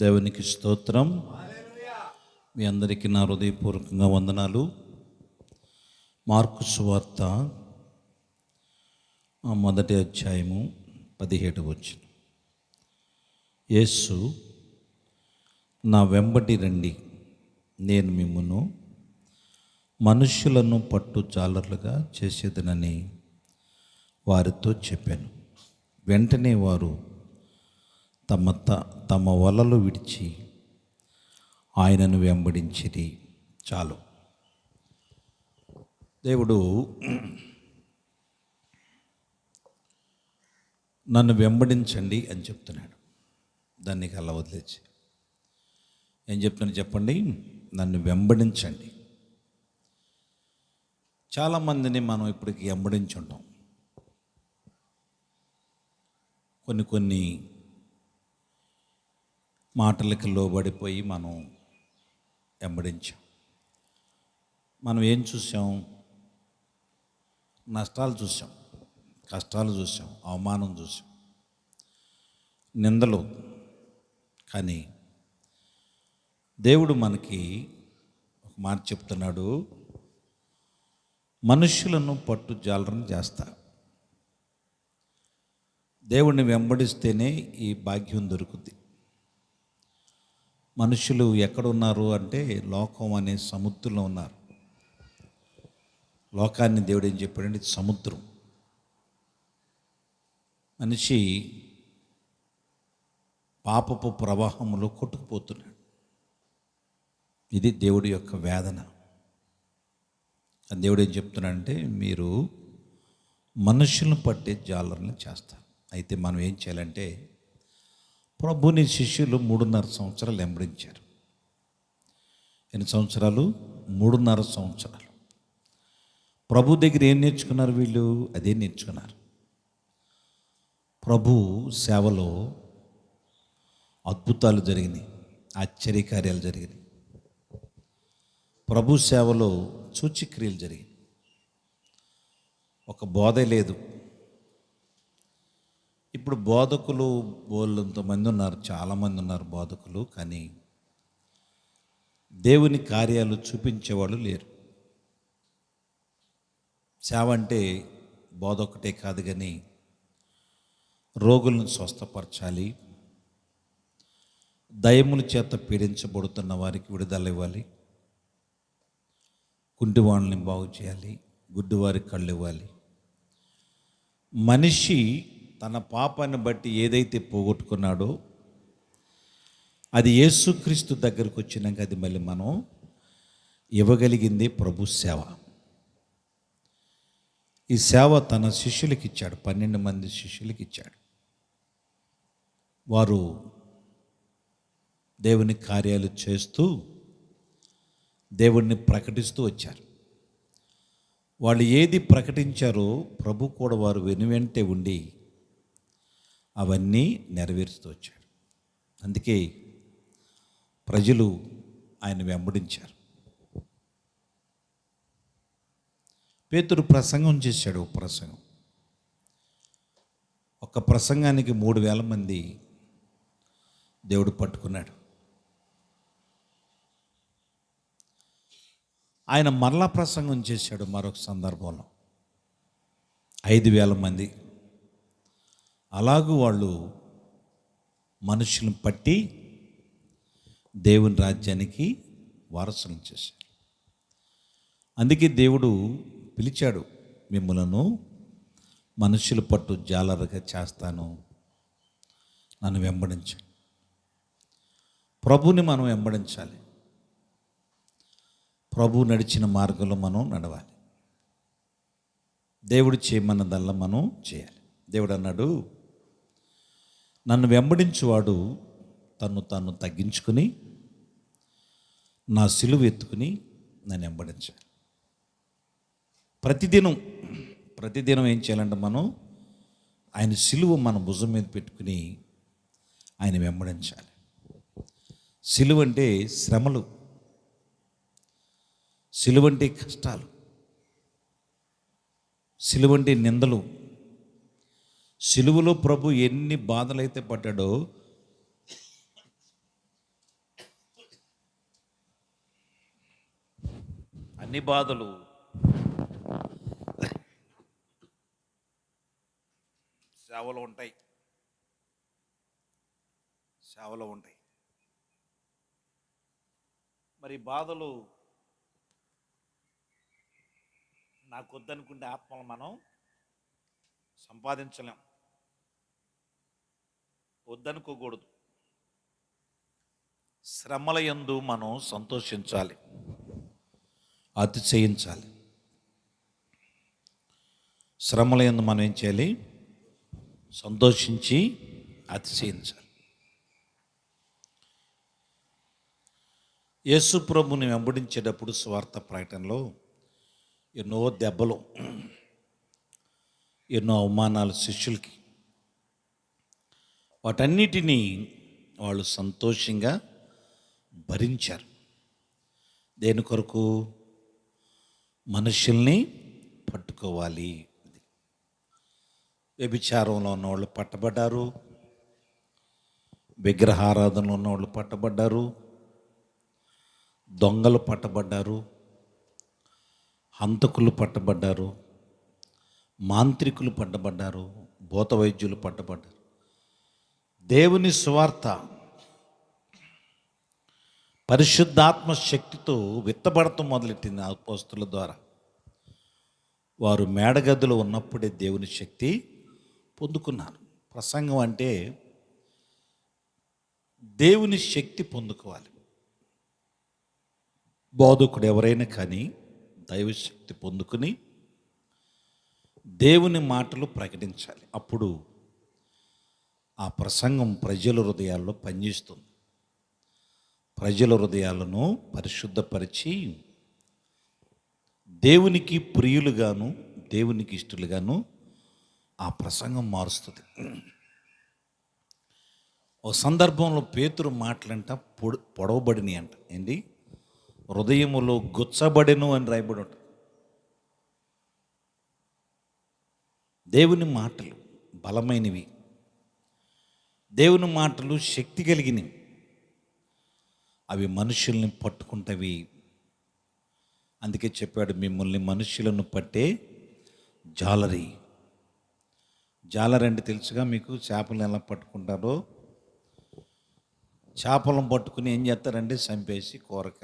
దేవునికి స్తోత్రం. మీ అందరికీ నా హృదయపూర్వకంగా వందనాలు. మార్కు సువార్త మొదటి అధ్యాయము 17వ వచనం. యేసు, నా వెంబడి రండి, నేను మిమ్మును మనుష్యులను పట్టు జాలర్లుగా చేసేదనని వారితో చెప్పాను. వెంటనే వారు తమ వలలు విడిచి ఆయనను వెంబడించిరి. చాలు. దేవుడు నన్ను వెంబడించండి అని చెప్తున్నాడు. దాన్ని అలా వదిలేసి ఏం చెప్తున్నాను చెప్పండి? నన్ను వెంబడించండి. చాలామందిని మనం ఇప్పటికి వెంబడించుంటాం. కొన్ని మాటలకి లోబడిపోయి మనం వెంబడించాం. మనం ఏం చూసాం? నష్టాలు చూసాం, కష్టాలు చూసాం, అవమానం చూసాం, నిందలు. కానీ దేవుడు మనకి ఒక మాట చెప్తున్నాడు, మనుషులను పట్టు జాలరం చేస్తా. దేవుడిని వెంబడిస్తేనే ఈ భాగ్యం దొరుకుద్ది. మనుషులు ఎక్కడున్నారు అంటే లోకం అనే సముద్రంలో ఉన్నారు. లోకాన్ని దేవుడు ఏం చెప్పాడంటే ఇది సముద్రం. మనిషి పాపపు ప్రవాహంలో కొట్టుకుపోతున్నాడు. ఇది దేవుడి యొక్క వేదన. దేవుడు ఏం చెప్తున్నాడంటే మీరు మనుషులను పట్టే జాలర్లను చేస్తారు. అయితే మనం ఏం చేయాలంటే, ప్రభుని శిష్యులు 3.5 సంవత్సరాలు వెంబడించారు. ఎన్ని సంవత్సరాలు? 3.5 సంవత్సరాలు. ప్రభు దగ్గర ఏం నేర్చుకున్నారు వీళ్ళు? అదే నేర్చుకున్నారు. ప్రభు సేవలో అద్భుతాలు జరిగినాయి, ఆశ్చర్యకార్యాలు జరిగినాయి. ప్రభు సేవలో సూచక్రియలు జరిగినాయి. ఒక బోధ లేదు. ఇప్పుడు బోధకులు బోళ్ళంతమంది ఉన్నారు, చాలామంది ఉన్నారు బోధకులు. కానీ దేవుని కార్యాలు చూపించేవాళ్ళు లేరు. సేవ అంటే బోధ ఒకటే కాదు, కానీ రోగులను స్వస్థపరచాలి, దయ్యముల చేత పీడించబడుతున్న వారికి విడుదల ఇవ్వాలి, కుంటివాళ్ళని బాగు చేయాలి, గుడ్డివారికి కళ్ళు ఇవ్వాలి. మనిషి తన పాపాన్ని బట్టి ఏదైతే పోగొట్టుకున్నాడో అది యేసుక్రీస్తు దగ్గరకు వచ్చినాక అది మళ్ళీ మనం ఇవ్వగలిగింది ప్రభు సేవ. ఈ సేవ తన శిష్యులకి ఇచ్చాడు, 12 మంది శిష్యులకి ఇచ్చాడు. వారు దేవుని కార్యాలు చేస్తూ దేవుణ్ణి ప్రకటిస్తూ వచ్చారు. వాళ్ళు ఏది ప్రకటించారో ప్రభు కూడా వారు వెనువెంటే ఉండి అవన్నీ నెరవేరుస్తూ వచ్చాడు. అందుకే ప్రజలు ఆయన వెంబడించారు. పేతురు ప్రసంగం చేశాడు. ఒక ప్రసంగానికి 3,000 మంది దేవుడు పట్టుకున్నాడు. ఆయన మరలా ప్రసంగం చేశాడు మరొక సందర్భంలో, 5,000 మంది. అలాగూ వాళ్ళు మనుషులను పట్టి దేవుని రాజ్యానికి వారసులను చేశారు. అందుకే దేవుడు పిలిచాడు, మిమ్మలను మనుషులు పట్టు జాలరుగా చేస్తాను, నన్ను వెంబడించండి. ప్రభుని మనం వెంబడించాలి. ప్రభు నడిచిన మార్గంలో మనం నడవాలి. దేవుడు చేయమన్నదల్లా మనం చేయాలి. దేవుడు అన్నాడు, నన్ను వెంబడించువాడు తను తగ్గించుకుని నా సిలువ ఎత్తుకుని నన్ను వెంబడించాలి. ప్రతిదినం ఏం చేయాలంటే మనం ఆయన సిలువ మన భుజం మీద పెట్టుకుని ఆయన వెంబడించాలి. సిలువ అంటే శ్రమలు, సిలువ అంటే కష్టాలు, సిలువ అంటే నిందలు. సిలువలో ప్రభు ఎన్ని బాధలైతే పడ్డాడో అన్ని బాధలు సేవలో ఉంటాయి, సేవలో ఉంటాయి. మరి బాధలు నాకు వద్దనుకుంటే ఆత్మలు మనం సంపాదించలేం, వద్దనుకోకూడదు. శ్రమల యందు మనం సంతోషించాలి, అతిశయించాలి. శ్రమల యందు మనం ఏం చేయాలి? సంతోషించి అతిశయించాలి. యేసు ప్రభుని వెంబడించేటప్పుడు స్వార్థ ప్రకటనలో ఎన్నో దెబ్బలు, ఎన్నో అవమానాలు శిష్యులకి. వాటన్నిటినీ వాళ్ళు సంతోషంగా భరించారు. దేని కొరకు? మనుషుల్ని పట్టుకోవాలి. వ్యభిచారంలో ఉన్నవాళ్ళు పట్టబడ్డారు, విగ్రహారాధనలో ఉన్నవాళ్ళు పట్టబడ్డారు, దొంగలు పట్టబడ్డారు, హంతకులు పట్టబడ్డారు, మాంత్రికులు పట్టబడ్డారు, భూత వైద్యులు పట్టబడ్డారు. దేవుని సువార్త పరిశుద్ధాత్మ శక్తితో విత్తబడటం మొదలెట్టింది అపోస్తలుల ద్వారా. వారు మేడగదిలో ఉన్నప్పుడే దేవుని శక్తి పొందుకున్నారు. ప్రసంగం అంటే దేవుని శక్తి పొందుకోవాలి. బోధకుడు ఎవరైనా కానీ దైవశక్తి పొందుకుని దేవుని మాటలు ప్రకటించాలి. అప్పుడు ఆ ప్రసంగం ప్రజల హృదయాల్లో పనిచేస్తుంది. ప్రజల హృదయాలను పరిశుద్ధపరిచి దేవునికి ప్రియులుగాను దేవునికి ఇష్టలుగాను ఆ ప్రసంగం మారుస్తుంది. ఒక సందర్భంలో పేతురు మాటలంట పొడవబడిని అంట. ఏంటి? హృదయములో గుచ్చబడెను అని రాయబడి ఉంటుంది. దేవుని మాటలు బలమైనవి, దేవుని మాటలు శక్తి కలిగినవి. అవి మనుషుల్ని పట్టుకుంటవి. అందుకే చెప్పాడు, మిమ్మల్ని మనుషులను పట్టే జాలరి. జాలరి అంటే తెలుసుగా మీకు? చేపలను ఎలా పట్టుకుంటారో. చేపలను పట్టుకుని ఏం చేస్తారంటే చంపేసి కూరక.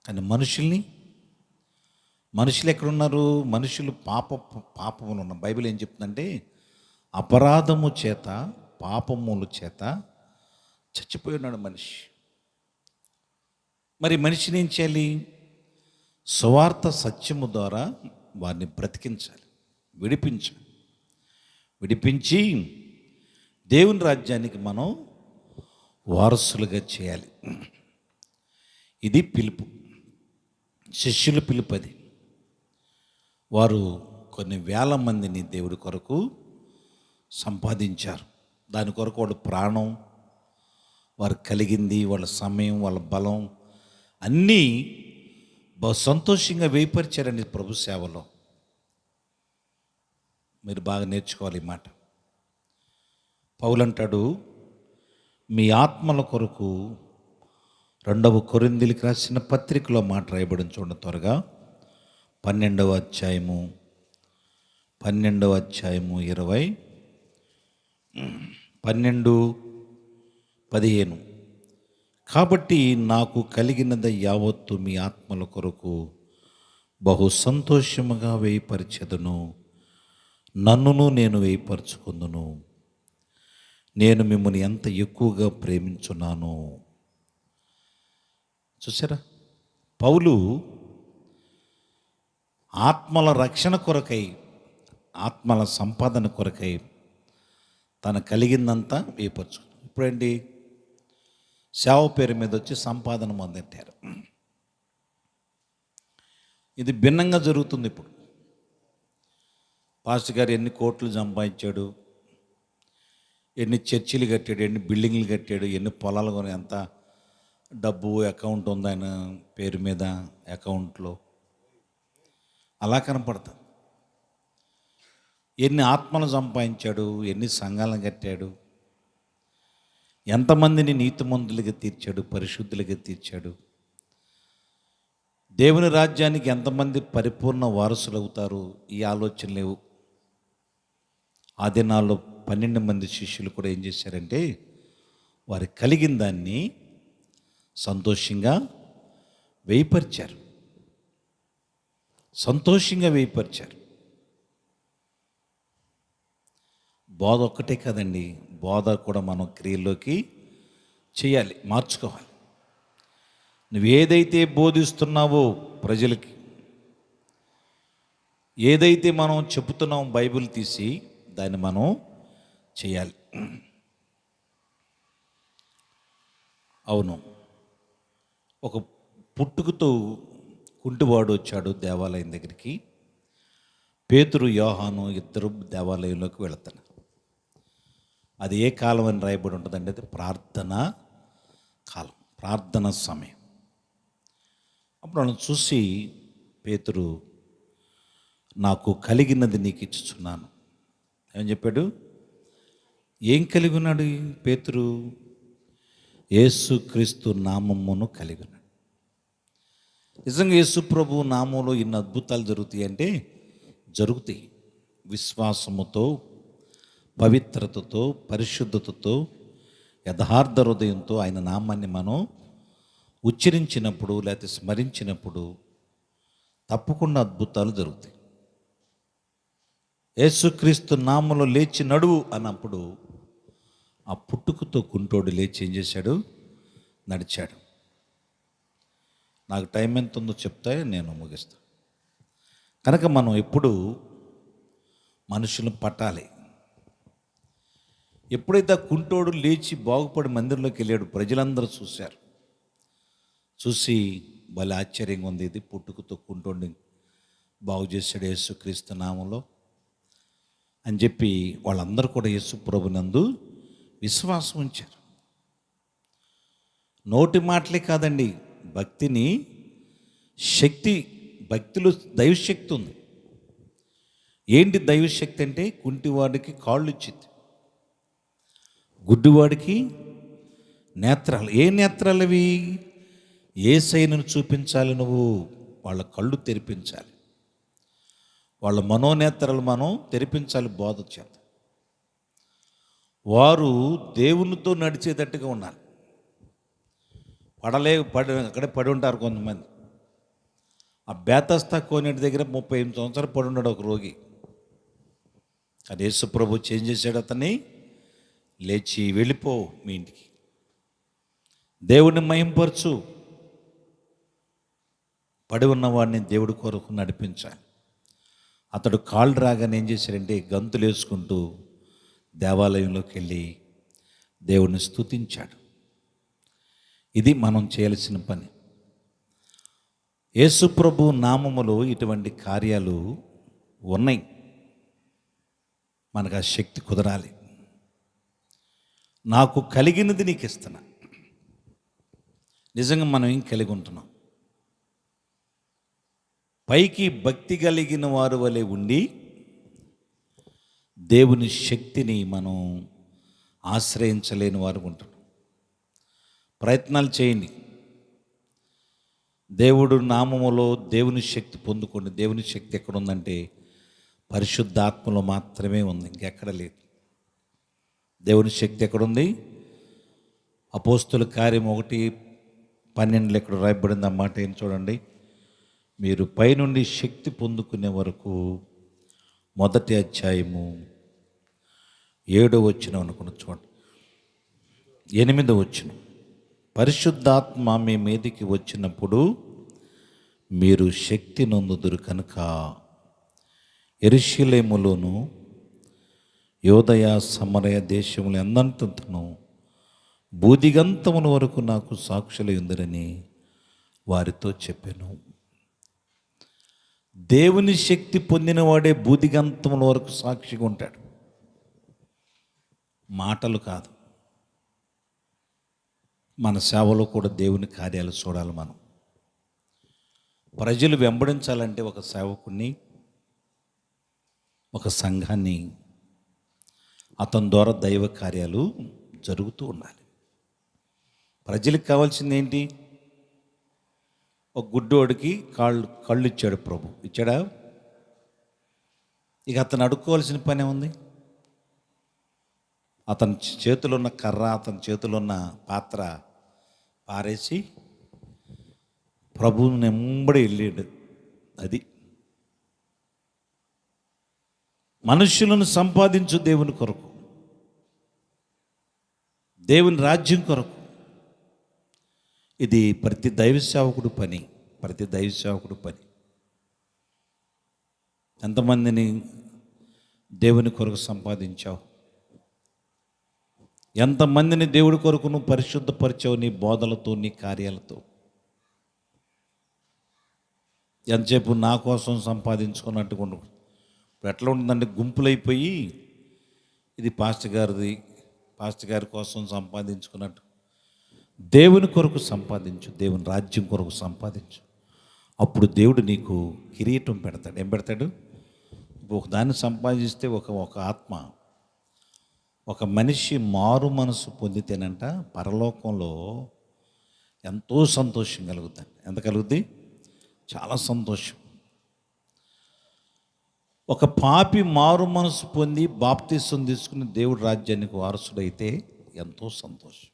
కానీ మనుషులు ఎక్కడున్నారు? మనుషులు పాపములు ఉన్న. బైబిల్ ఏం చెప్తుందంటే అపరాధము చేత పాపముల చేత చచ్చిపోయి ఉన్నాడు మనిషి. మరి మనిషిని ఏం చేయాలి? సువార్త సత్యము ద్వారా వారిని బ్రతికించాలి, విడిపించి దేవుని రాజ్యానికి మనం వారసులుగా చేయాలి. ఇది పిలుపు, శిష్యుల పిలుపు. అది వారు కొన్ని వేల మందిని దేవుడి కొరకు సంపాదించారు. దాని కొరకు వాళ్ళ ప్రాణం, వారు కలిగింది, వాళ్ళ సమయం, వాళ్ళ బలం అన్నీ బహు సంతోషంగా వేయపరిచారండి ప్రభు సేవలో. మీరు బాగా నేర్చుకోవాలి ఈ మాట. పౌలు అంటాడు, మీ ఆత్మల కొరకు 2వ కొరింథీయులకు రాసిన పత్రికలో మాట రాయబడిన చూడండి త్వరగా. 12వ అధ్యాయము 20 12:15. కాబట్టి నాకు కలిగినది యావత్తు మీ ఆత్మల కొరకు బహు సంతోషముగా వేయపరచెదను, నన్నును నేను వేయపరచుకుందును. నేను మిమ్మల్ని ఎంత ఎక్కువగా ప్రేమించున్నాను. చూసారా? పౌలు ఆత్మల రక్షణ కొరకై, ఆత్మల సంపాదన కొరకై తను కలిగిందంతా వేయపరచుకున్నాడు. ఇప్పుడేంటి? సేవ పేరు మీద వచ్చి సంపాదన మొదలెట్టారు. ఇది భిన్నంగా జరుగుతుంది ఇప్పుడు. పాస్టర్ గారు ఎన్ని కోట్లు సంపాదించాడు, ఎన్ని చర్చిలు కట్టాడు, ఎన్ని బిల్డింగ్లు కట్టాడు, ఎన్ని పొలాలు కొని, ఎంత డబ్బు అకౌంట్ ఉంది ఆయన పేరు మీద అకౌంట్లో, అలా కనపడతాం. ఎన్ని ఆత్మలు సంపాదించాడు, ఎన్ని సంఘాలను కట్టాడు, ఎంతమందిని నీతిమంతులుగా తీర్చాడు, పరిశుద్ధులుగా తీర్చాడు. దేవుని రాజ్యానికి ఎంతమంది పరిపూర్ణ వారసులు అవుతారు, ఈ ఆలోచన లేవు. ఆ దినాల్లో 12 మంది శిష్యులు కూడా ఏం చేశారంటే వారు కలిగిన దాన్ని సంతోషంగా వేయపరిచారు. బోధ ఒక్కటే కదండి, బోధ కూడా మనం క్రియల్లోకి చేయాలి, మార్చుకోవాలి. నువ్వు ఏదైతే బోధిస్తున్నావో ప్రజలకి, ఏదైతే మనం చెబుతున్నాం బైబిల్ తీసి దాన్ని మనం చేయాలి. అవును, ఒక పుట్టుకతో కుంటివాడు వచ్చాడు దేవాలయం దగ్గరికి. పేతురు యోహాను ఇద్దరు దేవాలయంలోకి వెళుతున్నారు. అది ఏ కాలం అని రాయబడి ఉంటుందండి? అది ప్రార్థనా కాలం, ప్రార్థన సమయం. అప్పుడు వాళ్ళని చూసి పేతురు, నాకు కలిగినది నీకు ఇచ్చుచున్నాను. ఏమని చెప్పాడు? ఏం కలిగి ఉన్నాడు పేతురు? యేసుక్రీస్తు నామమును కలిగి ఉన్నాడు. నిజంగా యేసు ప్రభు నామంలో ఇన్ని అద్భుతాలు జరుగుతాయి అంటే జరుగుతాయి. విశ్వాసముతో, పవిత్రతతో, పరిశుద్ధతతో, యథార్థ హృదయంతో ఆయన నామాన్ని మనం ఉచ్చరించినప్పుడు లేకపోతే స్మరించినప్పుడు తప్పకుండా అద్భుతాలు జరుగుతాయి. యేసుక్రీస్తు నామములో లేచి నడువు అన్నప్పుడు ఆ పుట్టుకతో కుంటోడు లేచి ఏం చేశాడు? నడిచాడు. నాకు టైం ఎంత ఉందో చెప్తే నేను ముగిస్తాను. కనుక మనం ఎప్పుడు మనుషులను పట్టాలి. ఎప్పుడైతే ఆ కుంటోడు లేచి బాగుపడి మందిరంలోకి వెళ్ళాడు, ప్రజలందరూ చూశారు. చూసి భలే ఆశ్చర్యంగా ఉంది, ఇది పుట్టుకతో కుంటోడిని బాగు చేశాడు యేసుక్రీస్తు నామంలో అని చెప్పి వాళ్ళందరూ కూడా యేసు ప్రభునందు విశ్వాసం ఉంచారు. నోటి మాటలే కాదండి, భక్తిని శక్తి, భక్తిలో దైవశక్తి ఉంది. ఏంటి దైవశక్తి అంటే? కుంటివాడికి కాళ్ళు ఇచ్చింది, గుడ్డివాడికి నేత్రాలు. ఏ నేత్రాలు అవి? యేసయ్యను చూపించాలి, నువ్వు వాళ్ళ కళ్ళు తెరిపించాలి, వాళ్ళ మనోనేత్రాలు మనం తెరిపించాలి బోధ చేత. వారు దేవునితో నడిచేటట్టుగా ఉండాలి. అక్కడే పడి ఉంటారు కొంతమంది. ఆ బేతస్తా కోనేటి దగ్గర 38 సంవత్సరాలు పడి ఉన్నాడు ఒక రోగి. కానీ యేసు ప్రభు చేంజ్ చేశాడు అతన్ని. లేచి వెళ్ళిపో మీ ఇంటికి, దేవుడిని మహింపరచు. పడి ఉన్నవాడిని దేవుడి కొరకు నడిపించాలి. అతడు కాళ్ళు రాగానే ఏం చేశాడంటే గంతులు వేసుకుంటూ దేవాలయంలోకి వెళ్ళి దేవుడిని స్తుతించాడు. ఇది మనం చేయాల్సిన పని. యేసు ప్రభు నామములో ఇటువంటి కార్యాలు ఉన్నాయి. మనకు ఆ శక్తి కుదరాలి. నాకు కలిగినది నీకు ఇస్తున్నా. నిజంగా మనం ఏం కలిగి ఉంటున్నాం? పైకి భక్తి కలిగిన వారు వలె ఉండి దేవుని శక్తిని మనం ఆశ్రయించలేని వారు ఉంటున్నాం. ప్రయత్నాలు చేయండి. దేవుడు నామములో దేవుని శక్తి పొందుకోండి. దేవుని శక్తి ఎక్కడుందంటే పరిశుద్ధాత్మలో మాత్రమే ఉంది, ఇంకెక్కడ లేదు. దేవుని శక్తి ఎక్కడుంది? అపోస్తుల కార్యం 1:12 ఎక్కడ రాయబడింది అన్నమాట. ఏం చూడండి, మీరు పైనుండి శక్తి పొందుకునే వరకు, 1వ అధ్యాయము 7వ వచనం అనుకున్న చూడండి, 8వ వచనం. పరిశుద్ధాత్మ మీ మీదికి వచ్చినప్పుడు మీరు శక్తి నొందుదురు కనుక యెరూషలేములోను యోదయ సమరయ దేశములు ఎందంతను బూదిగంతముల వరకు నాకు సాక్షులు ఉందరని వారితో చెప్పాను. దేవుని శక్తి పొందినవాడే బూదిగంతముల వరకు సాక్షిగా ఉంటాడు. మాటలు కాదు. మన సేవలో కూడా దేవుని కార్యాలు చూడాలి. మనం ప్రజలు వెంబడించాలంటే ఒక సేవకుని, ఒక సంఘాన్ని, అతని ద్వారా దైవ కార్యాలు జరుగుతూ ఉండాలి. ప్రజలకు కావాల్సింది ఏంటి? ఒక గుడ్డోడికి కళ్ళు ఇచ్చాడు ప్రభు. ఇచ్చాడా? ఇక అతను అడుక్కోవాల్సిన పని ఉంది. అతని చేతిలో ఉన్న కర్ర, అతని చేతిలో ఉన్న పాత్ర పారేసి ప్రభువుని నెంబడి వెళ్ళాడు. అది మనుష్యులను సంపాదించు దేవుని కొరకు, దేవుని రాజ్యం కొరకు. ఇది ప్రతి దైవ సేవకుడు పని. ప్రతి దైవ సేవకుడు పని. ఎంతమందిని దేవుని కొరకు సంపాదించావు? ఎంతమందిని దేవుడి కొరకు నువ్వు పరిశుద్ధపరిచావు నీ బోధలతో, నీ కార్యాలతో? ఎంతసేపు నా కోసం సంపాదించుకున్నట్టుగా ఇప్పుడు ఎట్లా ఉంటుందంటే, గుంపులైపోయి ఇది పాస్టర్ గారిది, పాస్టర్ గారి కోసం సంపాదించుకున్నట్టు. దేవుని కొరకు సంపాదించు, దేవుని రాజ్యం కొరకు సంపాదించు. అప్పుడు దేవుడు నీకు కిరీటం పెడతాడు. ఏం పెడతాడు? ఒక దాన్ని సంపాదిస్తే ఒక ఆత్మ, ఒక మనిషి మారు మనసు పొందితేనంట పరలోకంలో ఎంతో సంతోషం కలుగుతుంది. ఎంత కలుగుద్ది? చాలా సంతోషం. ఒక పాపి మారు మనసు పొంది బాప్తీసం తీసుకుని దేవుడి రాజ్యానికి వారసుడైతే ఎంతో సంతోషం.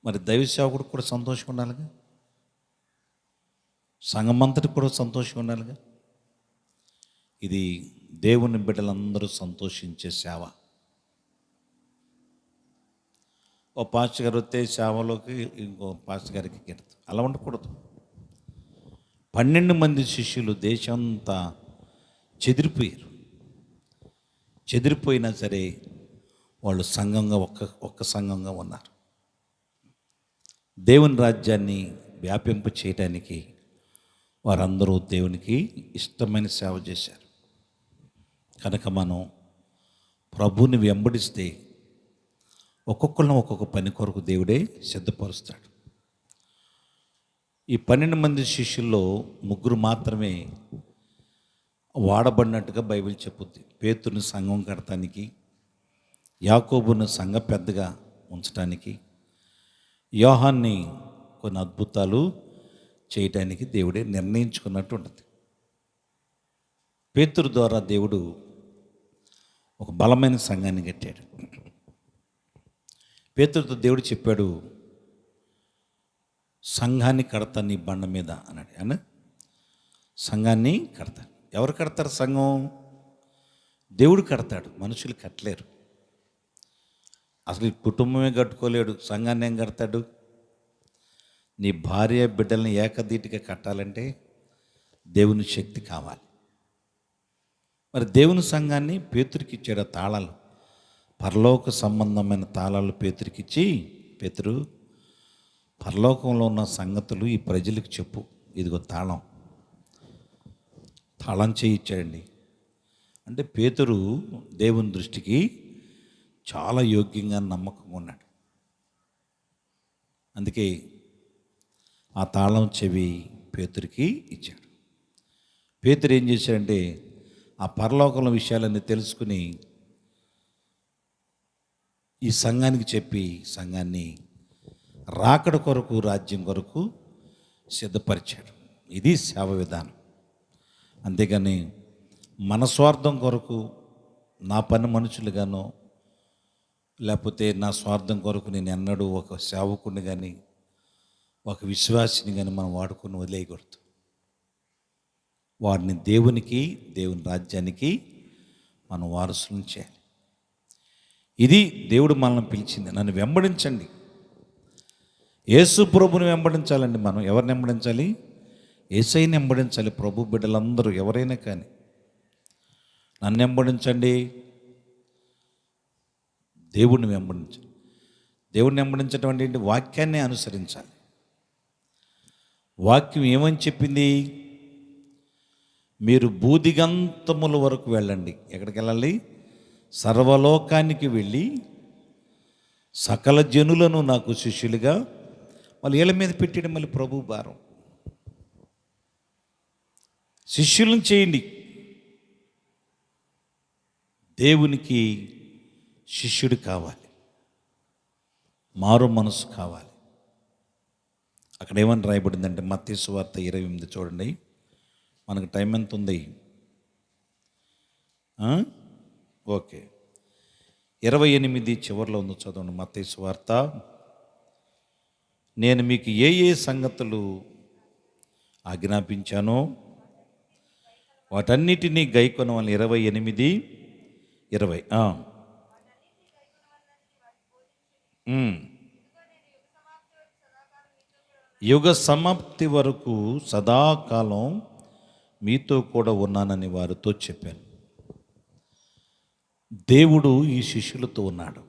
మరి దైవ సేవకుడు కూడా సంతోషంగా ఉండాలిగా, సంఘమంతటికి కూడా సంతోషంగా ఉండాలిగా. ఇది దేవుని బిడ్డలందరూ సంతోషించే సేవ. ఓ పాస్టర్ గారు వస్తే సేవలోకి ఇంకో పాస్టర్ గారికి కెడతాం. అలా ఉండకూడదు. 12 మంది శిష్యులు దేశంతా చెదిరిపోయారు. చెదిరిపోయినా సరే వాళ్ళు సంఘంగా ఒక్క సంఘంగా ఉన్నారు. దేవుని రాజ్యాన్ని వ్యాపింప చేయడానికి వారందరూ దేవునికి ఇష్టమైన సేవ చేశారు. కనుక మనం ప్రభువుని వెంబడిస్తే ఒక్కొక్కరిని ఒక్కొక్క పని కొరకు దేవుడే సిద్ధపరుస్తాడు. ఈ 12 మంది శిష్యుల్లో 3 మాత్రమే వాడబడినట్టుగా బైబిల్ చెప్పుద్ది. పేతురుని సంఘం కడటానికి, యాకోబును సంఘ పెద్దగా ఉంచడానికి, యోహాన్ని కొన్ని అద్భుతాలు చేయటానికి దేవుడే నిర్ణయించుకున్నట్టు ఉంటుంది. పేతురు ద్వారా దేవుడు ఒక బలమైన సంఘాన్ని కట్టాడు. పేతురుతో దేవుడు చెప్పాడు, సంఘాన్ని కడతా నీ బండ మీద అన్నాడు. అన్న సంఘాన్ని కడతాడు. ఎవరు కడతారు సంఘం? దేవుడు కడతాడు, మనుషులు కట్టలేరు. అసలు ఈ కుటుంబమే కట్టుకోలేడు, సంఘాన్ని ఏం కడతాడు? నీ భార్య బిడ్డల్ని ఏకధీటిగా కట్టాలంటే దేవుని శక్తి కావాలి. మరి దేవుని సంఘాన్ని పేతురికి ఇచ్చాడు. తాళాలు, పరలోక సంబంధమైన తాళాలు పేతురికిచ్చి, పేతురు పరలోకంలో ఉన్న సంగతులు ఈ ప్రజలకు చెప్పు, ఇదిగో తాళం చేయి ఇచ్చాడండి. అంటే పేతురు దేవుని దృష్టికి చాలా యోగ్యంగా నమ్మకంగా ఉన్నాడు. అందుకే ఆ తాళం చెవి పేతురికి ఇచ్చాడు. పేతురు ఏం చేశాడంటే ఆ పరలోకంలో విషయాలన్నీ తెలుసుకుని ఈ సంఘానికి చెప్పి సంఘాన్ని రాకడ కొరకు, రాజ్యం కొరకు సిద్ధపరిచాడు. ఇది సేవ విధానం. అంతేగాని మన స్వార్థం కొరకు, నా పని మనుషులుగానో, లేకపోతే నా స్వార్థం కొరకు నేను ఎన్నడూ ఒక సేవకుడిని కానీ ఒక విశ్వాసిని కానీ మనం వాడుకొని వదిలేయకూడదు. వాడిని దేవునికి, దేవుని రాజ్యానికి మనం వారసులను చేయాలి. ఇది దేవుడు మనల్ని పిలిచింది. నన్ను వెంబడించండి. యేసు ప్రభుని వెంబడించాలండి. మనం ఎవరిని వెంబడించాలి? యేసయ్యని వెంబడించాలి. ప్రభు బిడ్డలందరూ ఎవరైనా కానీ నన్ను వెంబడించండి, దేవుడిని వెంబడించాలి. దేవుడిని వెంబడించడం అంటే ఏంటి? వాక్యాన్ని అనుసరించాలి. వాక్యం ఏమని చెప్పింది? మీరు భూదిగంతముల వరకు వెళ్ళండి. ఎక్కడికి వెళ్ళాలి? సర్వలోకానికి వెళ్ళి సకల జనులను నాకు శిష్యులుగా, మళ్ళీ వీళ్ళ మీద పెట్టడం మళ్ళీ ప్రభు భారం. శిష్యులను చేయండి. దేవునికి శిష్యుడు కావాలి, మారు మనసు కావాలి. అక్కడ ఏమని రాయబడిందంటే మత్తయి సువార్త 28 చూడండి. మనకు టైం ఎంత ఉంది? ఓకే, 28 చివరిలో ఉంది, చదవండి. మత్తయి సువార్త, నేను మీకు ఏ ఏ సంగతులు ఆజ్ఞాపించానో వాటన్నిటినీ గైకొనవలెను. 28:20. యుగ సమాప్తి వరకు సదాకాలం మీతో కూడా ఉన్నానని వారితో చెప్పాను. దేవుడు ఈ శిష్యులతో ఉన్నాడు.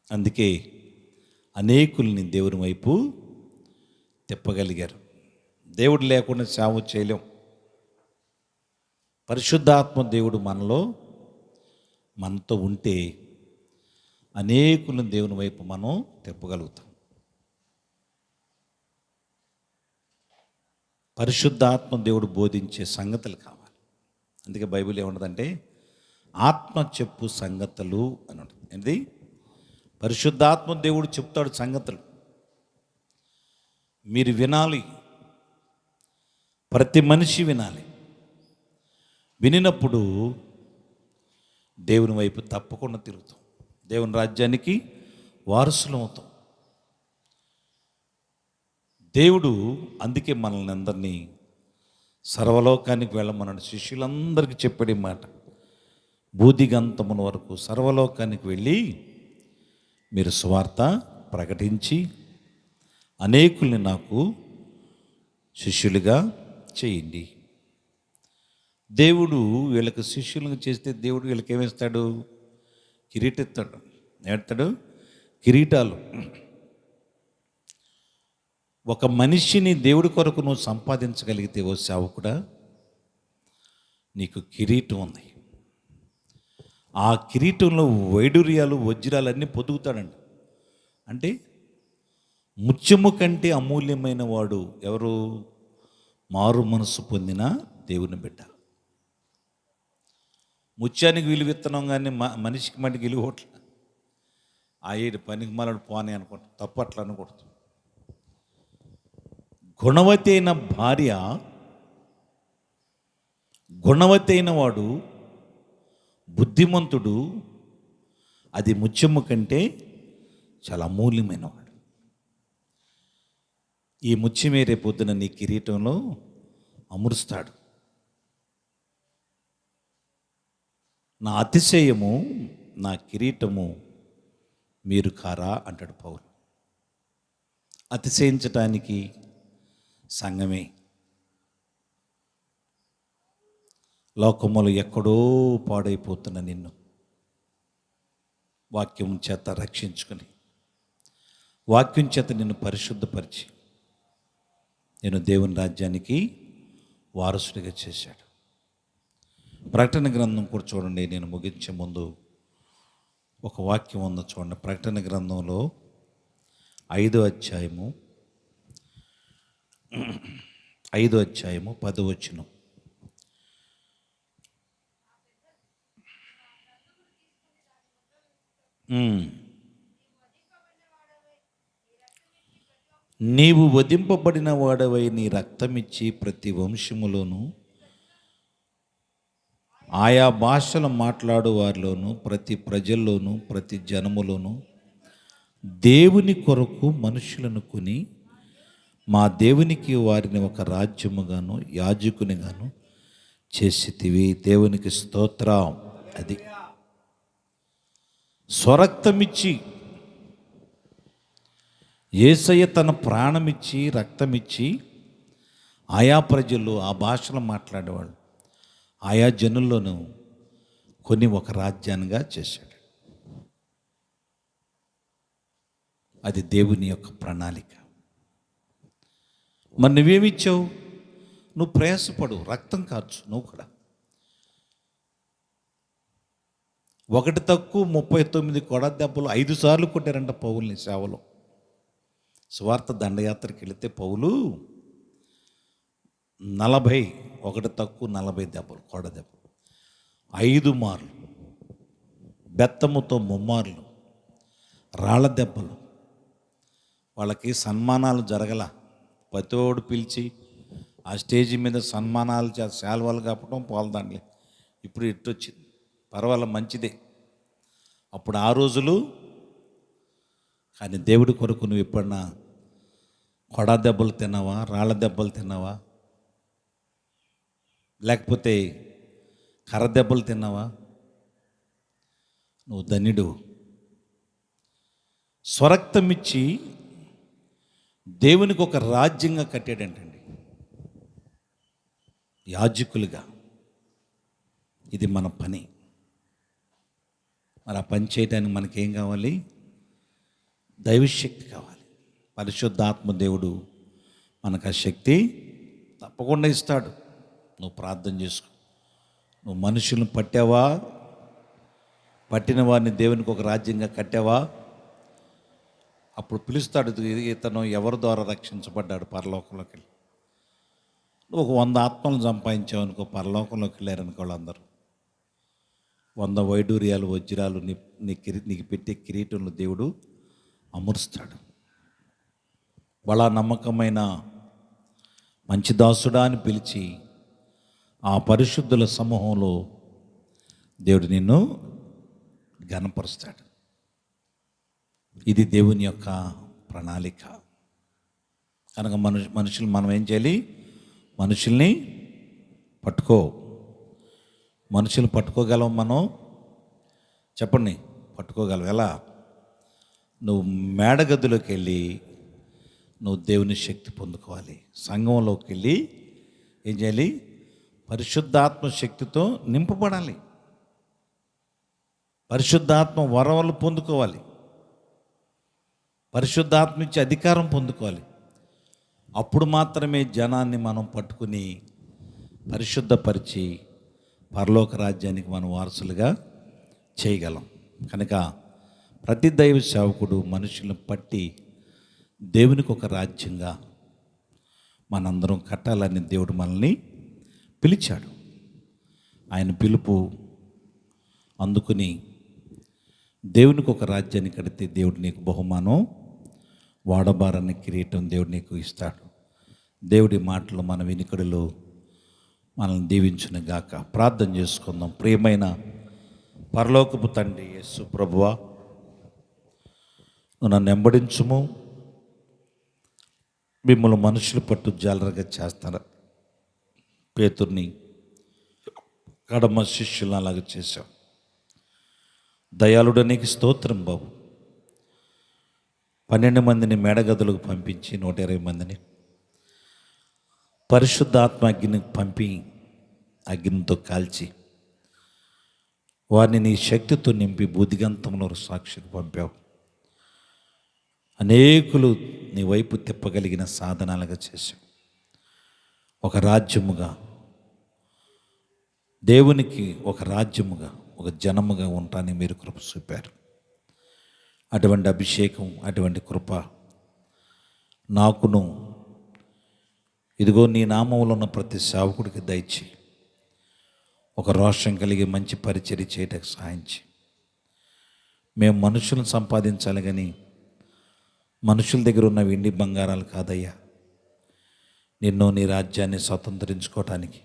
అందుకే అనేకుల్ని దేవుని వైపు తిప్పగలిగారు. దేవుడు లేకుండా సేవ చేయలేం. పరిశుద్ధాత్మ దేవుడు మనతో ఉంటే అనేకులను దేవుని వైపు మనం తిప్పగలుగుతాం. పరిశుద్ధాత్మ దేవుడు బోధించే సంగతులు కావాలి. అందుకే బైబిల్ ఏముంటుందంటే ఆత్మ చెప్పు సంగతులు అని ఉంటుంది. ఏంటి? పరిశుద్ధాత్మ దేవుడు చెప్తాడు సంగతులు, మీరు వినాలి. ప్రతి మనిషి వినాలి. వినినప్పుడు దేవుని వైపు తప్పకుండా తిరుగుతాం. దేవుని రాజ్యానికి వారసులం అవుతాం. దేవుడు అందుకే మనల్ని అందరినీ సర్వలోకానికి వెళ్ళమన్నాడు. శిష్యులందరికీ చెప్పాడు ఈ మాట, బూదిగంతమున వరకు సర్వలోకానికి వెళ్ళి మీరు సువార్త ప్రకటించి అనేకుల్ని నాకు శిష్యులుగా చేయండి. దేవుడు వీళ్ళకి శిష్యులుగా చేస్తే దేవుడు వీళ్ళకి ఏమిస్తాడు? కిరీటిస్తాడు. ఏమిస్తాడు? కిరీటాలు. ఒక మనిషిని దేవుడి కొరకు నువ్వు సంపాదించగలిగితే ఓ సేవకుడా, నీకు కిరీటం ఉంది. ఆ కిరీటంలో వైడూర్యాలు వజ్రాలు అన్నీ పొదుగుతాడండి. అంటే ముత్యము కంటే అమూల్యమైన వాడు ఎవరు? మారు మనసు పొందిన దేవుని బిడ్డ. ముత్యానికి విలువ ఇస్తున్నాం కానీ మనిషికి మటుకు విలువట్ల. ఆ ఏడు పనికి మళ్ళీ పోనీ అనుకుంటాం. తప్పు అట్లా అనకూడదు. గుణవతి అయిన భార్య, గుణవతి అయిన వాడు, బుద్ధిమంతుడు, అది ముత్యము కంటే చాలా అమూల్యమైన వాడు. ఈ ముత్యమే రేపొద్దున నీ కిరీటంలో అమరుస్తాడు. నా అతిశయము, నా కిరీటము మీరు కారా అంటాడు పౌలు. అతిశయించటానికి సంఘమే. లోకములు ఎక్కడో పాడైపోతున్న నిన్ను వాక్యం చేత రక్షించుకొని, వాక్యం చేత నిన్ను పరిశుద్ధపరిచి నేను దేవుని రాజ్యానికి వారసుడిగా చేశాడు. ప్రకటన గ్రంథం కూడా చూడండి. నేను ముగించే ముందు ఒక వాక్యం ఉందో చూడండి. ప్రకటన గ్రంథంలో 5వ అధ్యాయము 10వ వచనం. నీవు వధింపబడిన వాడవై నీ రక్తమిచ్చి ప్రతి వంశములోను ఆయా భాషలు మాట్లాడు వారిలోను ప్రతి ప్రజల్లోనూ ప్రతి జనములోను దేవుని కొరకు మనుషులను కొని మా దేవునికి వారిని ఒక రాజ్యముగాను యాజకునిగాను చేసితివి. దేవునికి స్తోత్రం. అది స్వరక్తమిచ్చి, యేసయ్య తన ప్రాణమిచ్చి రక్తమిచ్చి ఆయా ప్రజలు, ఆ భాషలో మాట్లాడేవాళ్ళు, ఆయా జనుల్లోనూ కొన్ని ఒక రాజ్యాన్నిగా చేశాడు. అది దేవుని యొక్క ప్రణాళిక. మరి నువ్వేమిచ్చావు? నువ్వు ప్రయాసపడు, రక్తం కార్చు. నువ్వు కూడా 1 తక్కువ 39 కొడ దెబ్బలు 5 సార్లు కొట్టారంట పౌలుని సేవలో. సువార్త దండయాత్రకి వెళితే పౌలు 1 తక్కువ 40 దెబ్బలు, కొడ దెబ్బలు 5 మార్లు, బెత్తముతో 3 మార్లు, రాళ్ళ దెబ్బలు. వాళ్ళకి సన్మానాలు జరగల. ప్రతోడు పిలిచి ఆ స్టేజి మీద సన్మానాలు శాల్వాలు కప్పడం పోలదాండ్లే. ఇప్పుడు ఇట్టొచ్చింది. పర్వాలే, మంచిదే. అప్పుడు ఆ రోజులు. కానీ దేవుడి కొరకు నువ్వు ఎప్పుడన్నా కొడా దెబ్బలు తిన్నావా? రాళ్ళ దెబ్బలు తిన్నావా? లేకపోతే కర్ర దెబ్బలు తిన్నావా? నువ్వు ధన్యుడు. స్వరక్తం ఇచ్చి దేవునికి ఒక రాజ్యంగా కట్టాడంటండి, యాజకులుగా. ఇది మన పని. మరి ఆ పని చేయడానికి మనకేం కావాలి? దైవశక్తి కావాలి. పరిశుద్ధాత్మ దేవుడు మనకు ఆ శక్తి తప్పకుండా ఇస్తాడు. నువ్వు ప్రార్థన చేసుకో. నువ్వు మనుషులను పట్టావా? పట్టిన వారిని దేవునికి ఒక రాజ్యంగా కట్టావా? అప్పుడు పిలుస్తాడు, ఇతను ఎవరి ద్వారా రక్షించబడ్డాడు పరలోకంలోకి వెళ్ళి. నువ్వు ఒక 100 ఆత్మలను సంపాదించావనుకో, పరలోకంలోకి వెళ్ళారనుకో వాళ్ళందరూ. 100 వైడూర్యాలు వజ్రాలు నీకు పెట్టే కిరీటంలో దేవుడు అమరుస్తాడు. వాళ్ళ నమ్మకమైన మంచి దాసుడా అని పిలిచి ఆ పరిశుద్ధుల సమూహంలో దేవుడు నిన్ను ఘనపరుస్తాడు. ఇది దేవుని యొక్క ప్రణాళిక. కనుక మనుషులు మనం ఏం చేయాలి? మనుషుల్ని పట్టుకో. మనుషులు పట్టుకోగలం మనం? చెప్పండి, పట్టుకోగలం. ఎలా? నువ్వు మేడగదిలోకి వెళ్ళి నువ్వు దేవుని శక్తి పొందుకోవాలి. సంఘంలోకి వెళ్ళి ఏం చేయాలి? పరిశుద్ధాత్మ శక్తితో నింపబడాలి. పరిశుద్ధాత్మ వరవలు పొందుకోవాలి. పరిశుద్ధాత్మ ఇచ్చే అధికారం పొందుకోవాలి. అప్పుడు మాత్రమే జనాన్ని మనం పట్టుకుని పరిశుద్ధపరిచి పరలోక రాజ్యానికి మనం వారసులుగా చేయగలం. కనుక ప్రతి దైవ సేవకుడు మనుషులను పట్టి దేవునికి ఒక రాజ్యంగా మనందరం కట్టాలని దేవుడు మనల్ని పిలిచాడు. ఆయన పిలుపు అందుకుని దేవునికి ఒక రాజ్యాన్ని కడితే దేవుడు నీకు బహుమానం, వాడబారని కిరీటం దేవుడు నీకు ఇస్తాడు. దేవుడి మాటలు మన వినికిడిలో మనల్ని దీవించును గాక. ప్రార్థన చేసుకుందాం. ప్రియమైన పరలోకపు తండ్రి యేసు ప్రభువా, నువ్వు నన్ను వెంబడించుము. మిమ్మల్ని మనుషులు పట్టు జాలరగా చేస్తారా? పేతుర్ని కడమ శిష్యులను అలాగ చేశావు. దయాళుడనికి స్తోత్రం బాబు. 12 మందిని మేడగదులకు పంపించి 120 మందిని పరిశుద్ధాత్మ అగ్ని పంపి అగ్నితో కాల్చి వారిని నీ శక్తితో నింపి బుద్ధిగంతంలో సాక్షికి పంపావు. అనేకులు నీ వైపు తిప్పగలిగిన సాధనాలుగా చేశావు. ఒక రాజ్యముగా, దేవునికి ఒక రాజ్యముగా, ఒక జనముగా ఉంటానని మీరు కృప చూపారు. అటువంటి అభిషేకం, అటువంటి కృప నాకును, ఇదిగో నీ నామంలో ఉన్న ప్రతి సేవకుడికి దయచి ఒక రోషం కలిగి మంచి పరిచర్య చేయటకు సహాయించి, మేము మనుషులను సంపాదించాలి కానీ మనుషుల దగ్గర ఉన్న వెండి బంగారాలు కాదయ్యా, నిన్ను నీ రాజ్యాన్ని స్వతంత్రించుకోవటానికి,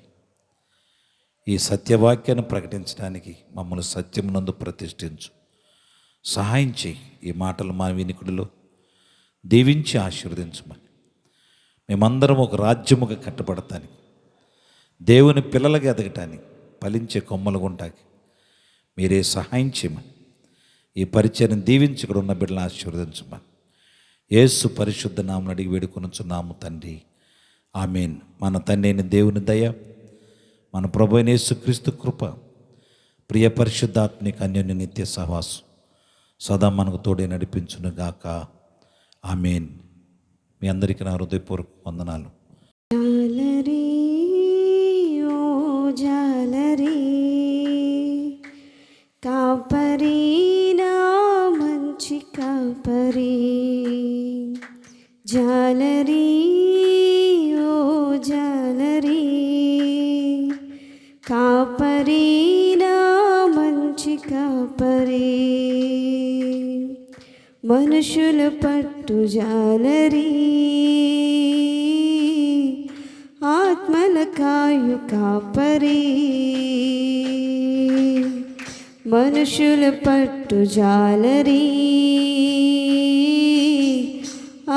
ఈ సత్యవాక్యాన్ని ప్రకటించడానికి మమ్మల్ని సత్యమునందు ప్రతిష్ఠించు, సహాయం చేయి. ఈ మాటలు మా వినికుడిలో దీవించి ఆశీర్వదించమని, మేమందరం ఒక రాజ్యముగా కట్టబడటానికి, దేవుని పిల్లలుగా ఎదగటానికి, ఫలించే కొమ్మలు గుంటాకి మీరే సహాయం చేయమని, ఈ పరిచయం దీవించి ఇక్కడ ఉన్న బిడ్డలను ఆశీర్వదించమని యేసు పరిశుద్ధ నామమున అడిగి వేడుకొనుచున్నాము తండ్రి, ఆమేన్. మన తండ్రి అయిన దేవుని దయ, మన ప్రభు అయిన యేసుక్రీస్తు కృప, ప్రియ పరిశుద్ధాత్మిక అన్యోన్య నిత్య సహవాసం సదా మనకు తోడే నడిపించును గాక. ఆమేన్. మీ అందరికీ నా హృదయపూర్వక వందనాలు. జాలరీ ఓ జాలరీ, కాపరి నా మంచి కాపరి. జాలరీ ఓ జాలరీ, కాపరి నా మంచి కాపరి. మనుషుల పట్టు జాలరి ఆత్మల కాయు కాపరి మనుషుల పట్టు జాలరి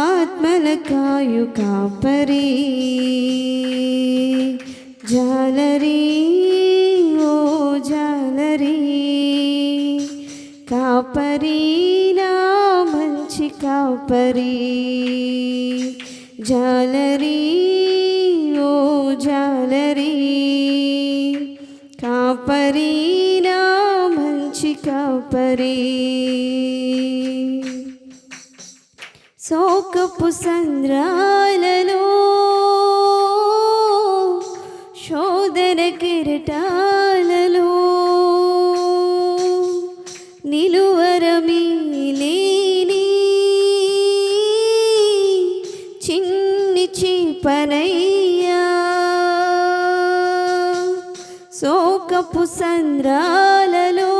ఆత్మల కాయు కాపరి జాలరి ఓ జాలరి కాపరి నా మంచి కాపరి జాలరి ఓ జాలరి కాపరి నా మంచి కాపరి శోకపు సంద్రాలలో శోధన కిరటాలలో నిలువరమీ లేని చిన్ని చీపనయ్యా శోకపు సంద్రాలలో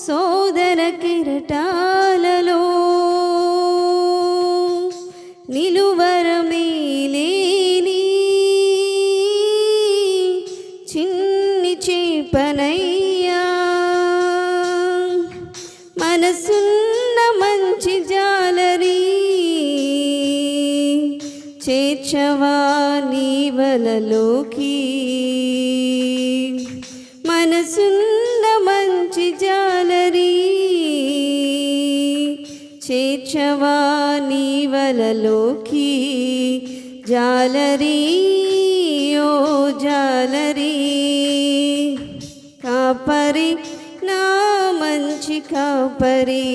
శోధన కిరటాలలో నిలువరమీ లేని చిన్ని చేపనయ్యా మనసున్న మంచి జాలరి చేర్చవా నీ వలలోకి మనసున్న మంచి జాలరి చేర్చవా నీ వలలోకి జాలరి ఓ జాలరి కాపరి నా మంచి కాపరి